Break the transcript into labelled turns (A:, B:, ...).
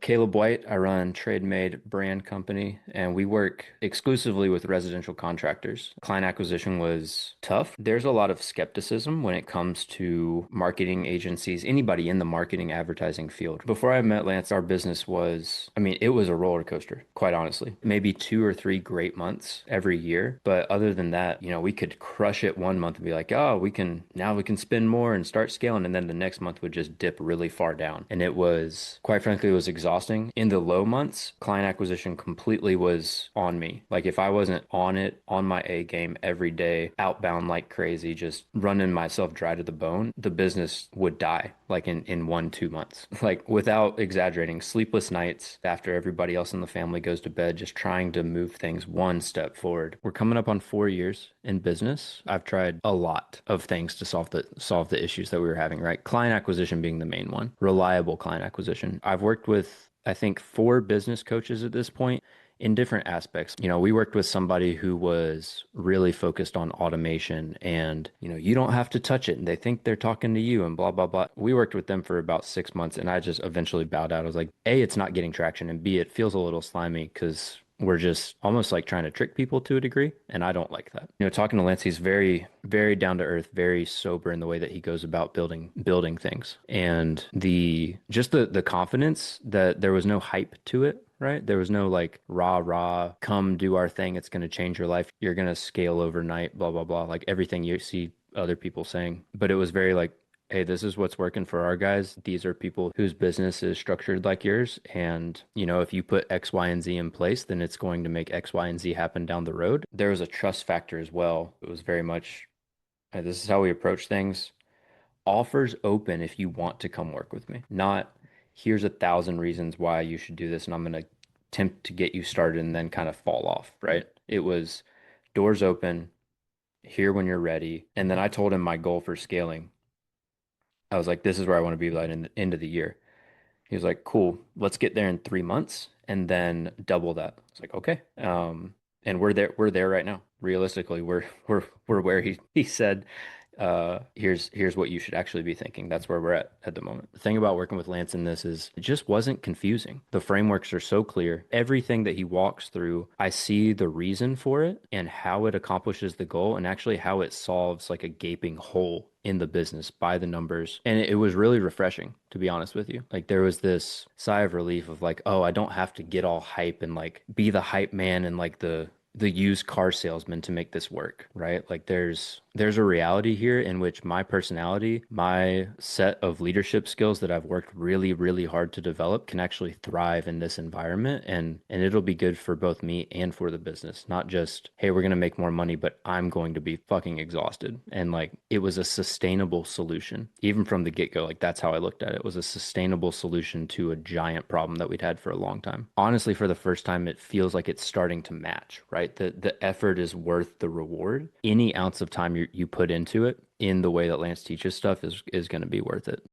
A: Caleb White. I run Trade Made Brand Company, and we work exclusively with residential contractors. Client acquisition was tough. There's a lot of skepticism when it comes to marketing agencies, anybody in the marketing advertising field. Before I met Lance, our business was, I mean, it was a roller coaster, quite honestly. Maybe 2 or 3 great months every year. But other than that, we could crush it one month and be like, oh, now we can spend more and start scaling. And then the next month would just dip really far down. And it was, quite frankly, it was exhausting. In the low months, client acquisition completely was on me. Like if I wasn't on it, on my A game every day, outbound like crazy, just running myself dry to the bone, the business would die like in 1, 2 months. Like without exaggerating, sleepless nights after everybody else in the family goes to bed, just trying to move things one step forward. We're coming up on 4 years in business. I've tried a lot of things to solve the issues that we were having, right? Client acquisition being the main one, reliable client acquisition. I've worked with, I think, 4 business coaches at this point in different aspects. We worked with somebody who was really focused on automation and, you don't have to touch it and they think they're talking to you and blah, blah, blah. We worked with them for about 6 months and I just eventually bowed out. I was like, A, it's not getting traction, and B, it feels a little slimy because we're just almost like trying to trick people to a degree. And I don't like that. Talking to Lance, he's very, very down to earth, very sober in the way that he goes about building things. And the confidence that there was no hype to it, right? There was no like rah rah, come do our thing. It's going to change your life. You're going to scale overnight, blah, blah, blah. Like everything you see other people saying. But it was very like, hey, this is what's working for our guys. These are people whose business is structured like yours. And, if you put X, Y, and Z in place, then it's going to make X, Y, and Z happen down the road. There was a trust factor as well. It was very much, hey, this is how we approach things. Offers open if you want to come work with me, not here's 1,000 reasons why you should do this. And I'm going to attempt to get you started and then kind of fall off, right? It was doors open, here when you're ready. And then I told him my goal for scaling. I was like, this is where I want to be by the end of the year. He was like, cool, let's get there in 3 months and then double that. It's like, okay. And we're there right now. Realistically, we're where he said, here's what you should actually be thinking. That's where we're at the moment. The thing about working with Lance in this is it just wasn't confusing. The frameworks are so clear. Everything that he walks through, I see the reason for it and how it accomplishes the goal and actually how it solves like a gaping hole in the business by the numbers. And it was really refreshing, to be honest with you. Like there was this sigh of relief of like, oh, I don't have to get all hype and like be the hype man and like the used car salesman to make this work, right? Like there's a reality here in which my personality, my set of leadership skills that I've worked really, really hard to develop can actually thrive in this environment, and it'll be good for both me and for the business. Not just, hey, we're gonna make more money, but I'm going to be fucking exhausted. And like it was a sustainable solution. Even from the get-go, like that's how I looked at it. It was a sustainable solution to a giant problem that we'd had for a long time. Honestly, for the first time, it feels like it's starting to match, right? The effort is worth the reward. Any ounce of time you put into it in the way that Lance teaches stuff is going to be worth it.